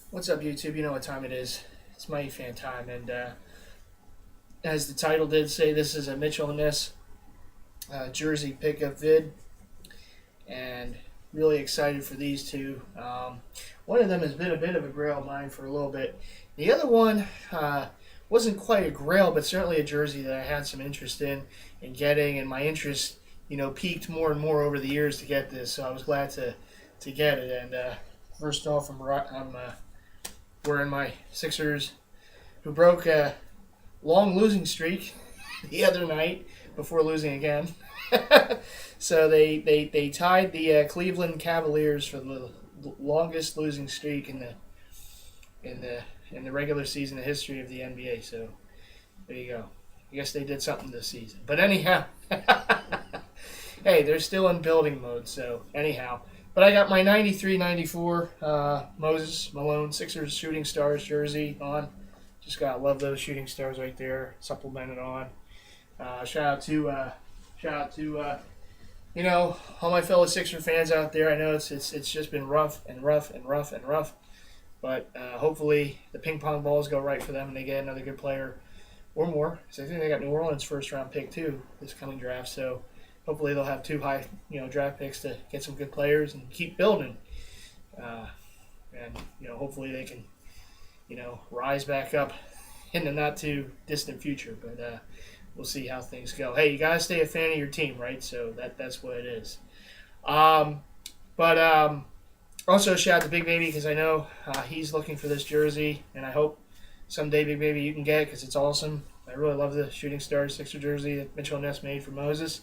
What's up, YouTube? You know what time it is. It's Mighty Fan time, and as the title did say, this is a Mitchell&Ness jersey pickup vid, and really excited for these two. One of them has been a bit of a grail of mine for a little bit. The other one wasn't quite a grail, but certainly a jersey that I had some interest in getting, and my interest, peaked more and more over the years to get this. So I was glad to get it. And first off, I'm wearing my Sixers, who broke a long losing streak the other night before losing again. So they tied the Cleveland Cavaliers for the longest losing streak in the regular season history of the NBA. So there you go. I guess they did something this season. But anyhow, hey, they're still in building mode. So anyhow. But I got my 93-94 Moses Malone Sixers Shooting Stars jersey on. Just gotta love those shooting stars right there. Supplemented on. Shout out to all my fellow Sixer fans out there. I know it's just been rough. But hopefully the ping pong balls go right for them and they get another good player or more. So I think they got New Orleans first round pick too this coming draft. So hopefully they'll have two high, draft picks to get some good players and keep building. And hopefully they can, rise back up in the not too distant future. But we'll see how things go. Hey, you gotta stay a fan of your team, right? So that's what it is. But also shout out to Big Baby because I know he's looking for this jersey, and I hope someday, Big Baby, you can get it because it's awesome. I really love the Shooting Stars Sixer jersey that Mitchell&Ness made for Moses.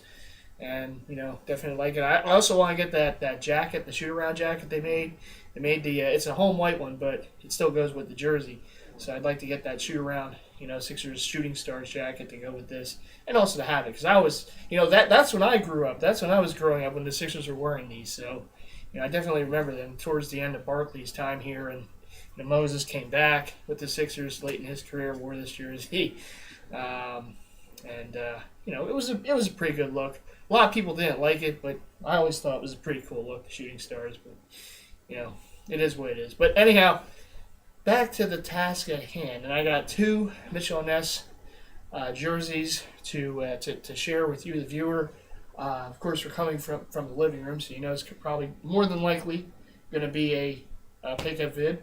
And, definitely like it. I also want to get that jacket, the shoot-around jacket they made. They made it's a home white one, but it still goes with the jersey. So I'd like to get that shoot-around, Sixers Shooting Stars jacket to go with this. And also to have it. Because I was, that's when I grew up. That's when I was growing up when the Sixers were wearing these. So, I definitely remember them towards the end of Barkley's time here. And Moses came back with the Sixers late in his career, wore this jersey. It was a pretty good look. A lot of people didn't like it, but I always thought it was a pretty cool look, the Shooting Stars. But, it is what it is. But anyhow, back to the task at hand. And I got two Mitchell&Ness jerseys to share with you, the viewer. Of course, we're coming from the living room, so it's probably more than likely going to be a pickup vid.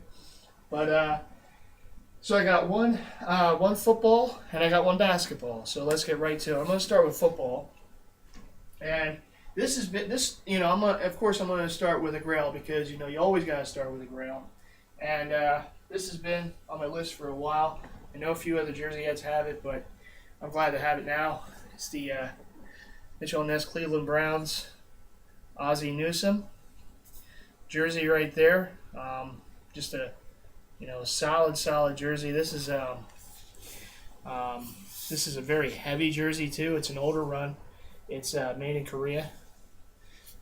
But so I got one football and I got one basketball. So let's get right to it. I'm going to start with football. And this has been I'm going to start with a grail because you always got to start with a grail. And this has been on my list for a while. I know a few other Jersey heads have it, but I'm glad to have it now. It's the Mitchell&Ness Cleveland Browns Ozzie Newsome jersey right there. Just a solid jersey. This is a very heavy jersey too. It's an older run. It's made in Korea.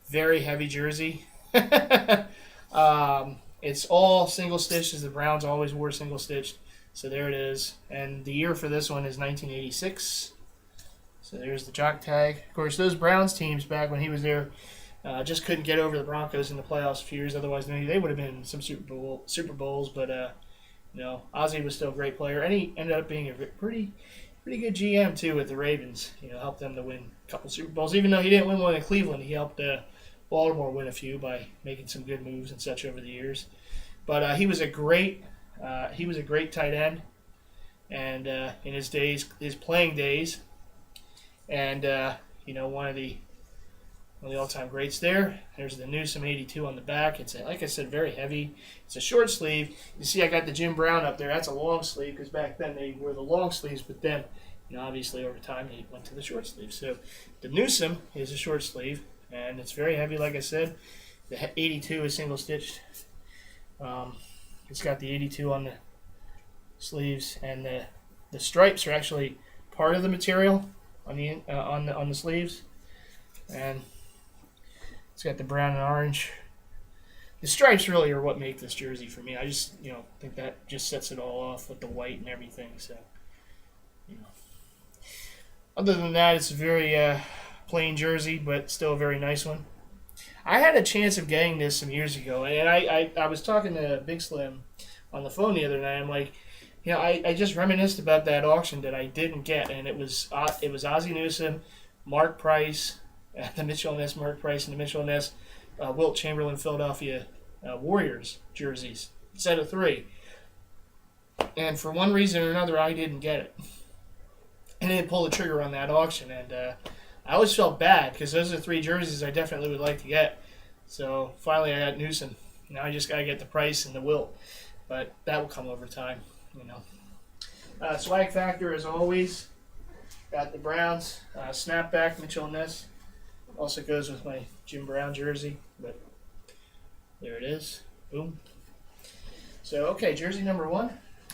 Very heavy jersey. It's all single stitched, as the Browns always wore single stitched. So there it is. And the year for this one is 1986. So there's the jock tag. Of course, those Browns teams back when he was there just couldn't get over the Broncos in the playoffs a few years. Otherwise, they would have been in some Super Bowls. But Ozzie was still a great player, and he ended up being a pretty good GM too with the Ravens. Helped them to win a couple Super Bowls. Even though he didn't win one in Cleveland, he helped Baltimore win a few by making some good moves and such over the years. But he was a great tight end, and in his playing days, and one of the all-time greats there. There's the Newsome 82 on the back. It's like I said, very heavy. It's a short sleeve. You see, I got the Jim Brown up there. That's a long sleeve because back then they wore the long sleeves, but then obviously over time they went to the short sleeve. So the Newsome is a short sleeve, and it's very heavy. Like I said, the 82 is single stitched. It's got the 82 on the sleeves, and the stripes are actually part of the material on the sleeves, and it's got the brown and orange. The stripes really are what make this jersey for me. I just think that just sets it all off with the white and everything. So other than that, it's a very plain jersey, but still a very nice one. I had a chance of getting this some years ago, and I was talking to Big Slim on the phone the other night. I'm like, I just reminisced about that auction that I didn't get, and it was Ozzie Newsome, Mark Price, the Mitchell&Ness Mark Price, and the Mitchell&Ness Wilt Chamberlain Philadelphia Warriors jerseys, set of 3. And for one reason or another, I didn't get it. I didn't pull the trigger on that auction, and I always felt bad because those are 3 jerseys I definitely would like to get. So finally, I got Newsom. Now I just gotta get the Price and the Wilt, but that will come over time, Swag factor, as always, got the Browns snapback Mitchell&Ness. Also goes with my Jim Brown jersey, but there it is. Boom. So okay, jersey number 1,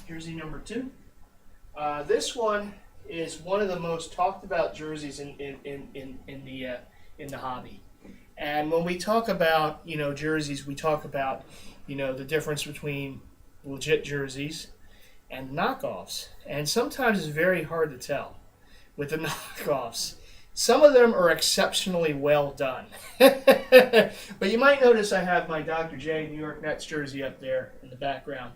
jersey number 2. This one is one of the most talked about jerseys in the hobby. And when we talk about jerseys, we talk about the difference between legit jerseys and knockoffs. And sometimes it's very hard to tell with the knockoffs. Some of them are exceptionally well done. But you might notice I have my Dr. J New York Nets jersey up there in the background.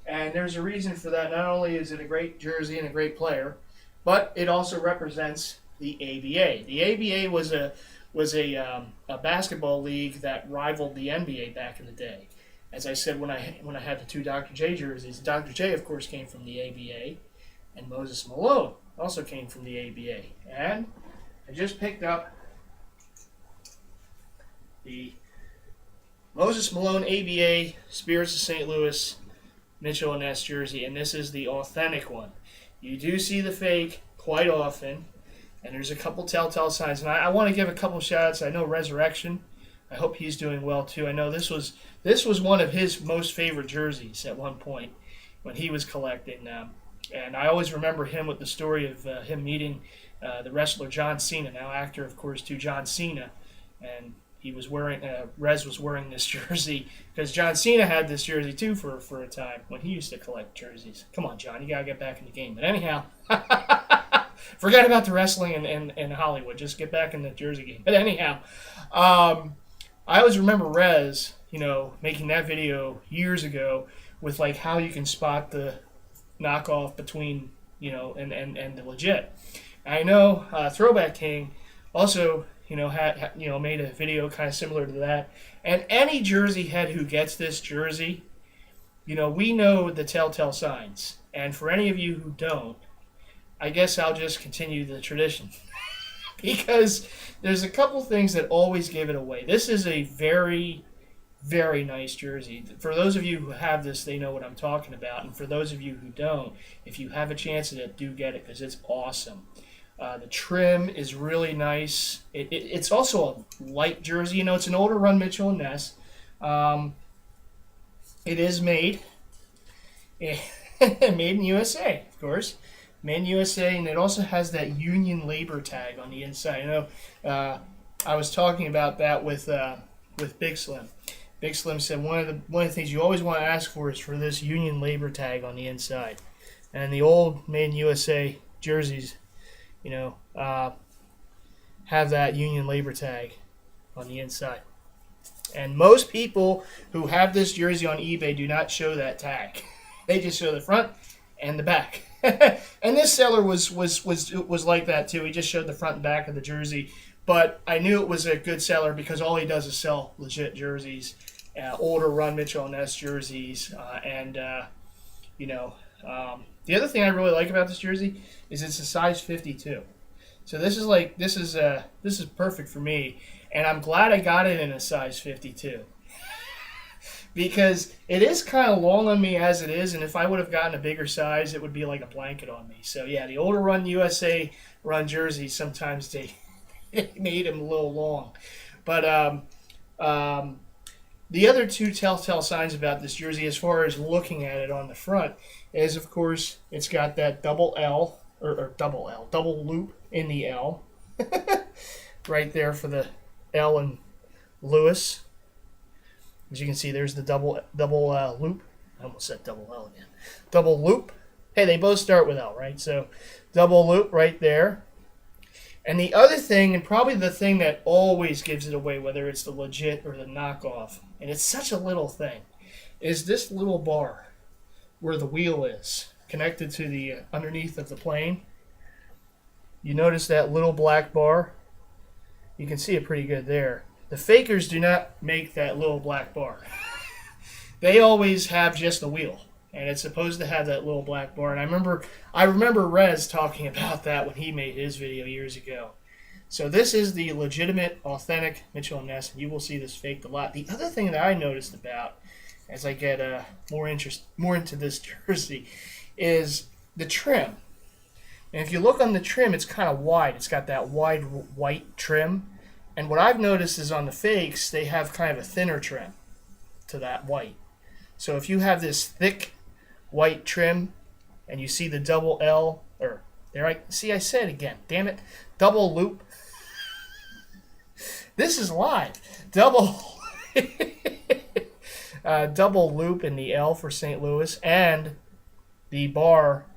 And there's a reason for that. Not only is it a great jersey and a great player, but it also represents the ABA. The ABA was a basketball league that rivaled the NBA back in the day. As I said when I had the 2 Dr. J jerseys, Dr. J, of course, came from the ABA, and Moses Malone also came from the ABA. And I just picked up the Moses Malone ABA Spirits of St. Louis Mitchell&Ness jersey, and this is the authentic one. You do see the fake quite often, and there's a couple telltale signs. And I want to give a couple shout-outs. I know Resurrection. I hope he's doing well, too. I know this was one of his most favorite jerseys at one point when he was collecting. And I always remember him with the story of him meeting the wrestler John Cena, now actor, of course, to John Cena. And he was wearing, Rez was wearing this jersey because John Cena had this jersey too for a time when he used to collect jerseys. Come on, John, you gotta get back in the game. But anyhow, forget about the wrestling and Hollywood. Just get back in the jersey game. But anyhow, I always remember Rez, making that video years ago with like how you can spot the knockoff between and the legit. I know Throwback King also made a video kind of similar to that. And any jersey head who gets this jersey, we know the telltale signs. And for any of you who don't, I guess I'll just continue the tradition. Because there's a couple things that always give it away. This is a very, very nice jersey. For those of you who have this, they know what I'm talking about. And for those of you who don't, if you have a chance at it, do get it because it's awesome. The trim is really nice. It's also a light jersey. It's an older run Mitchell&Ness. It is made in USA, of course. Made in USA, and it also has that union labor tag on the inside. I was talking about that with Big Slim. Big Slim said one of the things you always want to ask for is for this union labor tag on the inside. And the old Made in USA jerseys, have that union labor tag on the inside. And most people who have this jersey on eBay do not show that tag. They just show the front and the back. And this seller was like that too. He just showed the front and back of the jersey. But I knew it was a good seller because all he does is sell legit jerseys, older run Mitchell&Ness jerseys, the other thing I really like about this jersey is it's a size 52. So this is perfect for me, and I'm glad I got it in a size 52. Because it is kind of long on me as it is, and if I would have gotten a bigger size, it would be like a blanket on me. So yeah, the older run USA run jerseys, sometimes they made them a little long. But the other 2 telltale signs about this jersey, as far as looking at it on the front, is of course it's got that double loop in the L, right there for the L in Lewis. As you can see, there's the double loop. I almost said double L again. Double loop. Hey, they both start with L, right? So double loop right there. And the other thing, and probably the thing that always gives it away, whether it's the legit or the knockoff, and it's such a little thing, is this little bar. where the wheel is, connected to the underneath of the plane. You notice that little black bar? You can see it pretty good there. The fakers do not make that little black bar. They always have just the wheel, and it's supposed to have that little black bar. And I remember Rez talking about that when he made his video years ago. So this is the legitimate, authentic Mitchell&Ness, and you will see this faked a lot. The other thing that I noticed about, as I get more into this jersey, is the trim. And if you look on the trim, it's kind of wide. It's got that wide white trim. And what I've noticed is on the fakes, they have kind of a thinner trim to that white. So if you have this thick white trim and you see the double L, or there I said it again, damn it, double loop. This is live. Double loop in the L for St. Louis, and the bar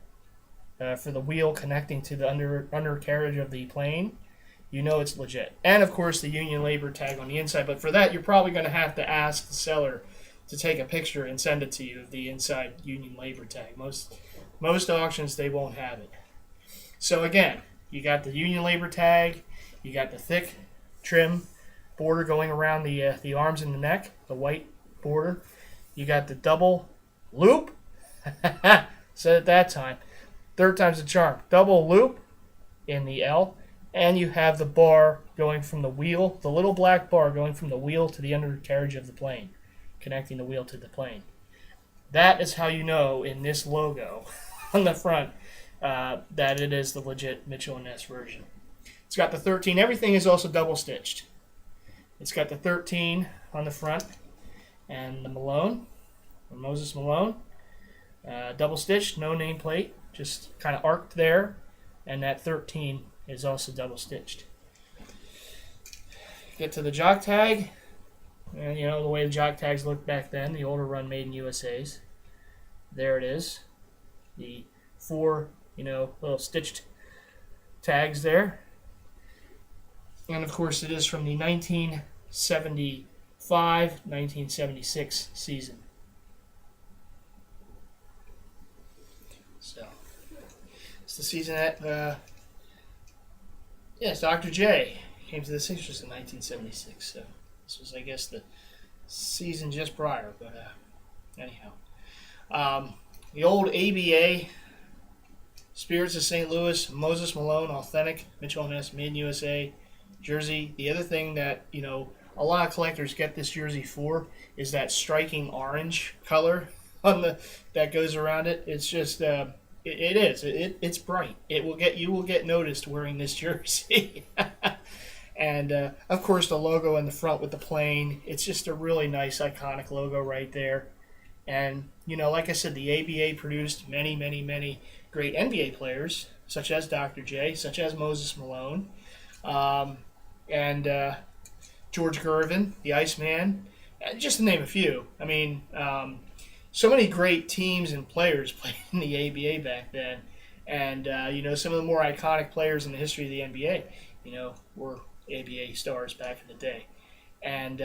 for the wheel connecting to the undercarriage of the plane. You know it's legit. And, of course, the Union labor tag on the inside. But for that, you're probably going to have to ask the seller to take a picture and send it to you of the inside Union labor tag. Most auctions, they won't have it. So, again, you got the Union labor tag. You got the thick trim border going around the arms and the neck, the white border. You got the double loop. Said it that time. Third time's the charm. Double loop in the L. And you have the bar going from the wheel, the little black bar going from the wheel to the undercarriage of the plane, connecting the wheel to the plane. That is how you know in this logo on the front that it is the legit Mitchell&Ness version. It's got the 13. Everything is also double stitched. It's got the 13 on the front and the Malone, or Moses Malone, double stitched, no nameplate, just kind of arced there, and that 13 is also double stitched. Get to the jock tag, and you know the way the jock tags looked back then, the older run made in USA's. There it is, the 4 little stitched tags there, and of course it is from the 1975-1976 season. So it's the season that. Yes, Dr. J came to the Sixers in 1976, so this was, I guess, the season just prior, but anyhow. The old ABA, Spirits of St. Louis, Moses Malone, authentic, Mitchell&Ness, made in USA, jersey. The other thing that, a lot of collectors get this jersey for is that striking orange color that goes around it. It's just... It's bright. You will get noticed wearing this jersey. And of course the logo in the front with the plane. It's just a really nice iconic logo right there. And like I said, the ABA produced many, many, many great NBA players, such as Dr. J, such as Moses Malone, and George Gervin, the Iceman, just to name a few. I mean, so many great teams and players played in the ABA back then. And, some of the more iconic players in the history of the NBA, were ABA stars back in the day. And,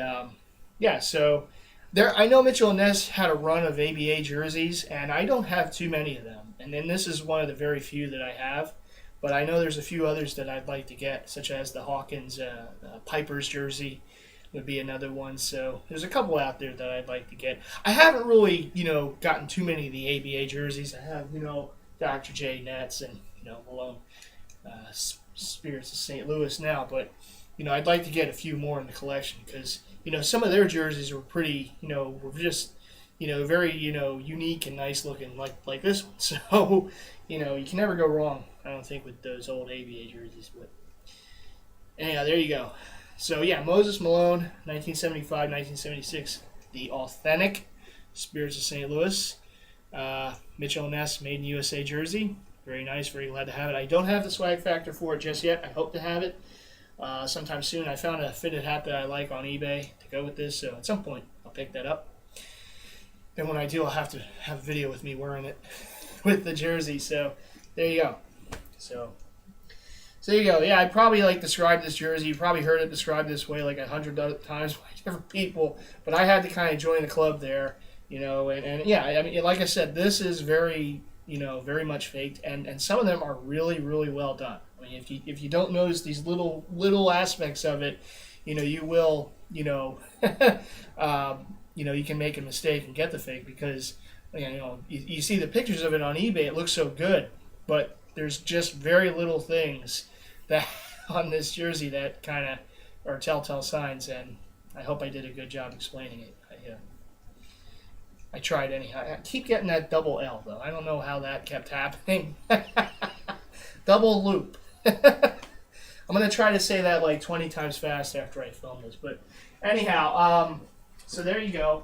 so I know Mitchell&Ness had a run of ABA jerseys, and I don't have too many of them. And then this is one of the very few that I have. But I know there's a few others that I'd like to get, such as the Hawkins Pipers jersey would be another one. So there's a couple out there that I'd like to get. I haven't really, gotten too many of the ABA jerseys. I have, Dr. J Nets and, Malone Spirits of St. Louis now. But, I'd like to get a few more in the collection because, some of their jerseys were pretty, were just, very, unique and nice looking like this one. So, you can never go wrong, I don't think, with those old ABA jerseys. But anyhow, there you go. So, Moses Malone, 1975-1976, the authentic Spirits of St. Louis. Mitchell&Ness made in USA jersey. Very nice, very glad to have it. I don't have the swag factor for it just yet. I hope to have it sometime soon. I found a fitted hat that I like on eBay to go with this, so at some point I'll pick that up. And when I do, I'll have to have a video with me wearing it with the jersey. So, there you go. So there you go. Yeah, I probably describe this jersey. You probably heard it described this way 100 times by different people. But I had to kind of join the club there, And yeah, I mean, like I said, this is very, very much faked, and some of them are really, really well done. I mean, if you don't notice these little aspects of it, you will, you can make a mistake and get the fake because, you see the pictures of it on eBay, it looks so good, but there's just very little things that on this jersey that kind of are telltale signs, and I hope I did a good job explaining it. I tried anyhow. I keep getting that double L, though. I don't know how that kept happening. Double loop. I'm going to try to say that like 20 times fast after I film this. But anyhow, so there you go.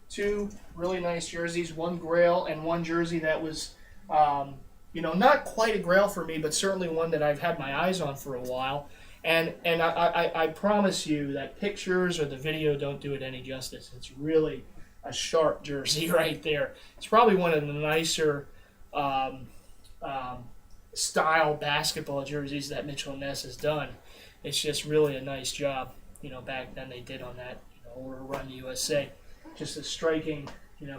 2 really nice jerseys, 1 grail and 1 jersey that was, not quite a grail for me, but certainly one that I've had my eyes on for a while. And I promise you that pictures or the video don't do it any justice. It's really a sharp jersey right there. It's probably one of the nicer style basketball jerseys that Mitchell&Ness has done. It's just really a nice job. Back then they did on that older Run USA. Just a striking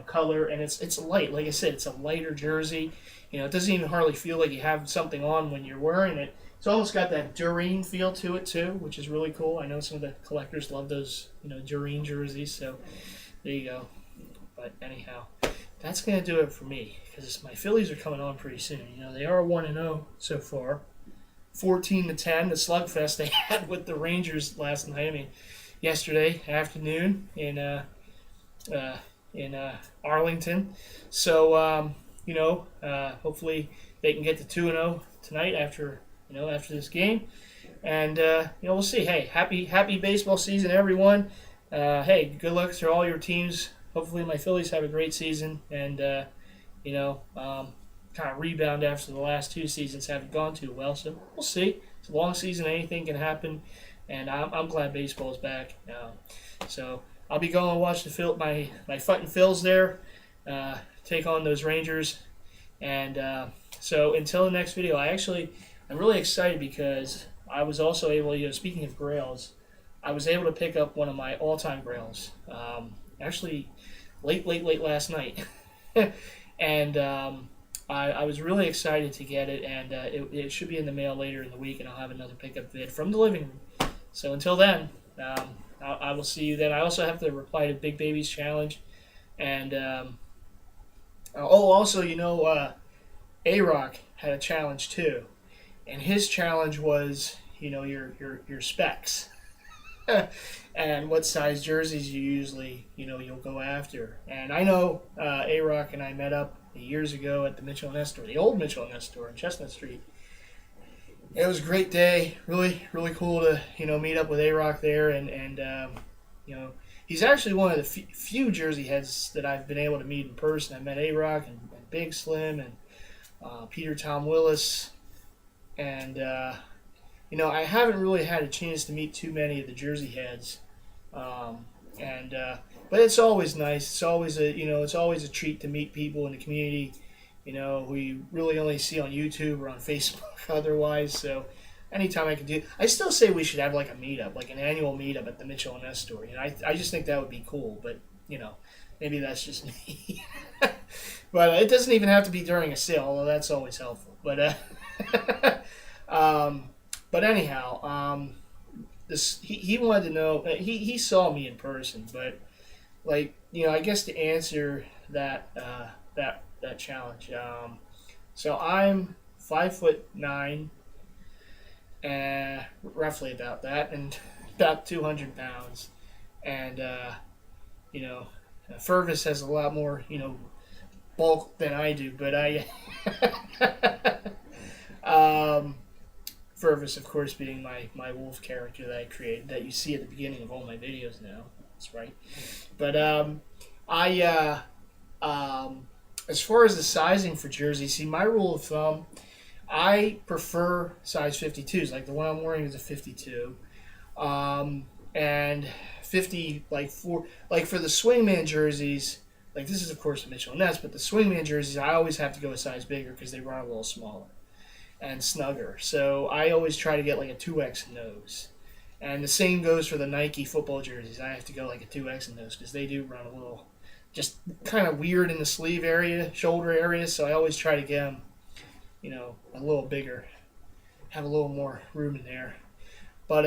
color, and it's light. Like I said, it's a lighter jersey. It doesn't even hardly feel like you have something on when you're wearing it. It's almost got that Doreen feel to it too, which is really cool. I know some of the collectors love those Doreen jerseys, so there you go. But anyhow, that's going to do it for me because my Phillies are coming on pretty soon. They are 1-0 so far, 14-10. The slugfest they had with the Rangers last night. I mean, yesterday afternoon in Arlington. So hopefully they can get to 2-0 tonight after this game, and we'll see. Hey, happy baseball season, everyone. Hey, good luck to all your teams. Hopefully my Phillies have a great season and, kind of rebound after the last 2 seasons haven't gone too well. So we'll see. It's a long season. Anything can happen. And I'm glad baseball is back. So I'll be going to watch my Fightin' Phils there take on those Rangers. And so until the next video, I'm really excited because I was also able, speaking of grails, I was able to pick up one of my all-time grails. Actually, late last night, and I was really excited to get it, and it should be in the mail later in the week, and I'll have another pickup vid from the living room. So until then, I will see you then. I also have to reply to Big Baby's challenge, and also A-Rock had a challenge too, and his challenge was your specs. And what size jerseys you usually, you'll go after. And I know A-Rock and I met up years ago at the Mitchell&Ness store, the old Mitchell&Ness store on Chestnut Street. It was a great day, really, really cool to, meet up with A-Rock there. And he's actually one of the few jersey heads that I've been able to meet in person. I met A-Rock and Big Slim and Peter Tom Willis. And, I haven't really had a chance to meet too many of the jersey heads, but it's always nice. It's always a treat to meet people in the community, who you really only see on YouTube or on Facebook otherwise. So anytime I can do, I still say we should have like a meetup, like an annual meetup at the Mitchell&Ness store. I just think that would be cool, but maybe that's just me. But it doesn't even have to be during a sale, although that's always helpful. But But anyhow, he wanted to know. He saw me in person, but I guess to answer that challenge. So I'm 5'9", roughly about that, and about 200 pounds, and Fervis has a lot more bulk than I do, but I. Fervis, of course, being my wolf character that I created, that you see at the beginning of all my videos now. That's right. But as far as the sizing for jerseys, see, my rule of thumb, I prefer size 52s. Like the one I'm wearing is a 52. And 50, for the swingman jerseys, this is, of course, a Mitchell&Ness, but the swingman jerseys, I always have to go a size bigger because they run a little smaller and snugger. So I always try to get a 2X in those. And the same goes for the Nike football jerseys. I have to go a 2X in those because they do run a little just kind of weird in the sleeve area, shoulder area. So I always try to get them, a little bigger, have a little more room in there. But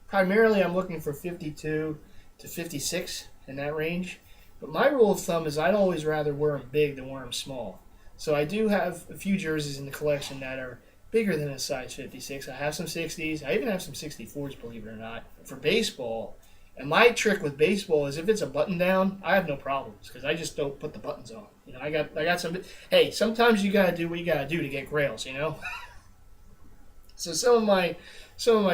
primarily, I'm looking for 52 to 56 in that range. But my rule of thumb is I'd always rather wear them big than wear them small. So I do have a few jerseys in the collection that are bigger than a size 56. I have some 60s. I even have some 64s, believe it or not, for baseball. And my trick with baseball is if it's a button down, I have no problems because I just don't put the buttons on. I got some. Hey, sometimes you gotta do what you gotta do to get grails. So some of my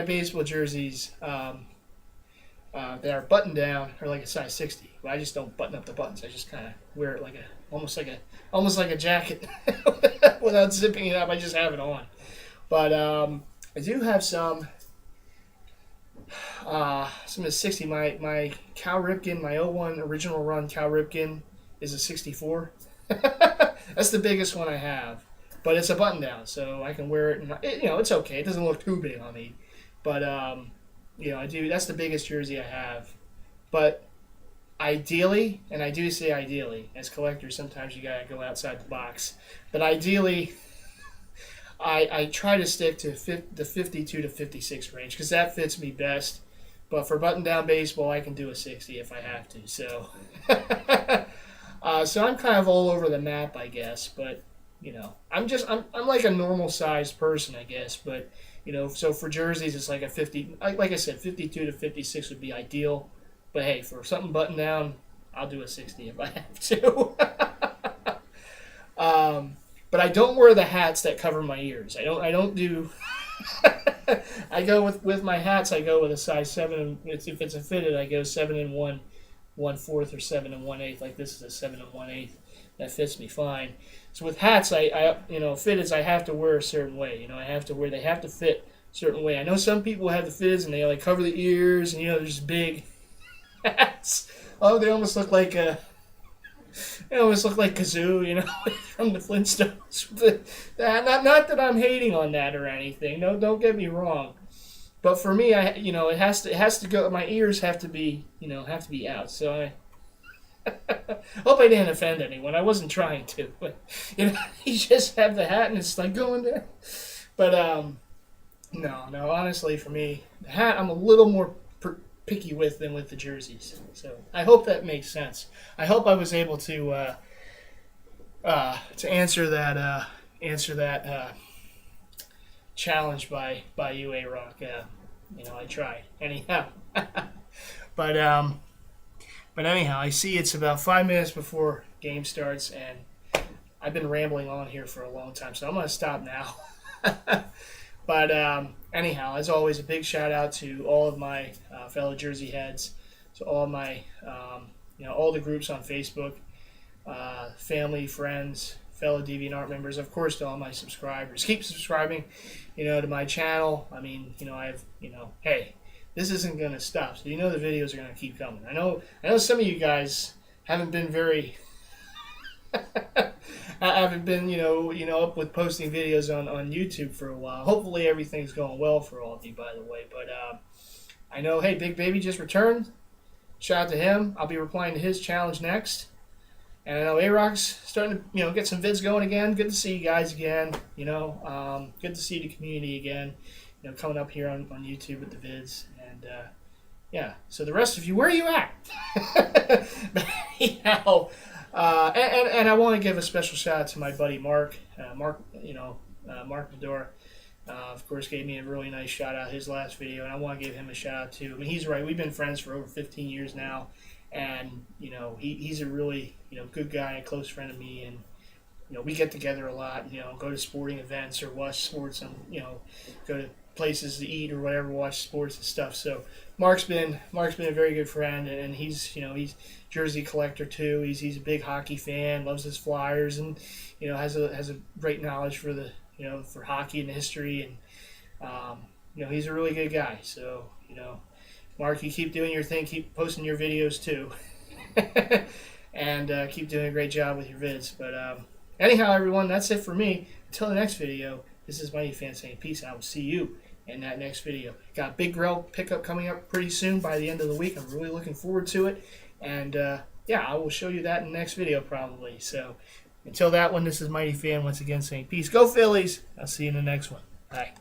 baseball jerseys that are buttoned down are like a size 60. But I just don't button up the buttons. I just kind of wear it almost like a jacket without zipping it up. I just have it on. But I do have some of the 60. My Cal Ripken, my 01 original run Cal Ripken is a 64. That's the biggest one I have. But it's a button down, so I can wear it. And it's okay. It doesn't look too big on me. But I do. That's the biggest jersey I have. But ideally, and I do say ideally, as collectors, sometimes you gotta go outside the box. But ideally, I try to stick to the 52 to 56 range because that fits me best. But for button-down baseball, I can do a 60 if I have to. So, so I'm kind of all over the map, I guess. But I'm like a normal-sized person, I guess. But so for jerseys, it's like a 50. Like I said, 52 to 56 would be ideal. But hey, for something buttoned down, I'll do a 60 if I have to. But I don't wear the hats that cover my ears. I don't do. I go with my hats. I go with a size 7. If it's a fitted, I go 7 and 1/4 or 7 and 1/8. Like this is a 7 and 1/8. That fits me fine. So with hats, I fitteds I have to wear a certain way. They have to fit a certain way. I know some people have the fitteds and they like cover the ears and they're just big hats. Oh, they almost look like Kazoo, from the Flintstones. Not that I'm hating on that or anything. No, don't get me wrong. But for me, it has to go. My ears have to be out. So I hope I didn't offend anyone. I wasn't trying to, but you just have the hat and it's like going there. But no. Honestly, for me, the hat I'm a little more picky with than with the jerseys. So I hope that makes sense. I hope I was able to answer that challenge by you, A-Rock. I tried anyhow. But anyhow, I see it's about 5 minutes before game starts, and I've been rambling on here for a long time, so I'm going to stop now. But anyhow, as always, a big shout out to all of my fellow Jersey heads, to all my, all the groups on Facebook, family, friends, fellow DeviantArt members, of course, to all my subscribers. Keep subscribing, to my channel. I mean, hey, this isn't going to stop, so the videos are going to keep coming. I know some of you guys haven't been very. I haven't been, up with posting videos on YouTube for a while. Hopefully everything's going well for all of you, by the way. But I know, hey, Big Baby just returned. Shout out to him. I'll be replying to his challenge next. And I know A-Rock's starting to, get some vids going again. Good to see you guys again. Good to see the community again. Coming up here on YouTube with the vids. And yeah, so the rest of you, where are you at? But anyhow. And I want to give a special shout out to my buddy Mark. Mark Medora, of course, gave me a really nice shout out his last video, and I want to give him a shout out too. I mean, he's right. We've been friends for over 15 years now, and he's a really good guy, a close friend of me, and we get together a lot. Go to sporting events or watch sports, and go to places to eat or whatever, watch sports and stuff. So Mark's been a very good friend, and he's Jersey collector too. He's a big hockey fan, loves his Flyers, and has a great knowledge for the for hockey and history, and he's a really good guy. So Mark, you keep doing your thing, keep posting your videos too, and keep doing a great job with your vids. But anyhow, everyone, that's it for me. Until the next video, this is MightyFan saying peace. I will see you in that next video. Got a big grail pickup coming up pretty soon by the end of the week. I'm really looking forward to it. And yeah, I will show you that in the next video probably. So until that one, this is Mighty Fan once again saying peace. Go Phillies. I'll see you in the next one. Bye.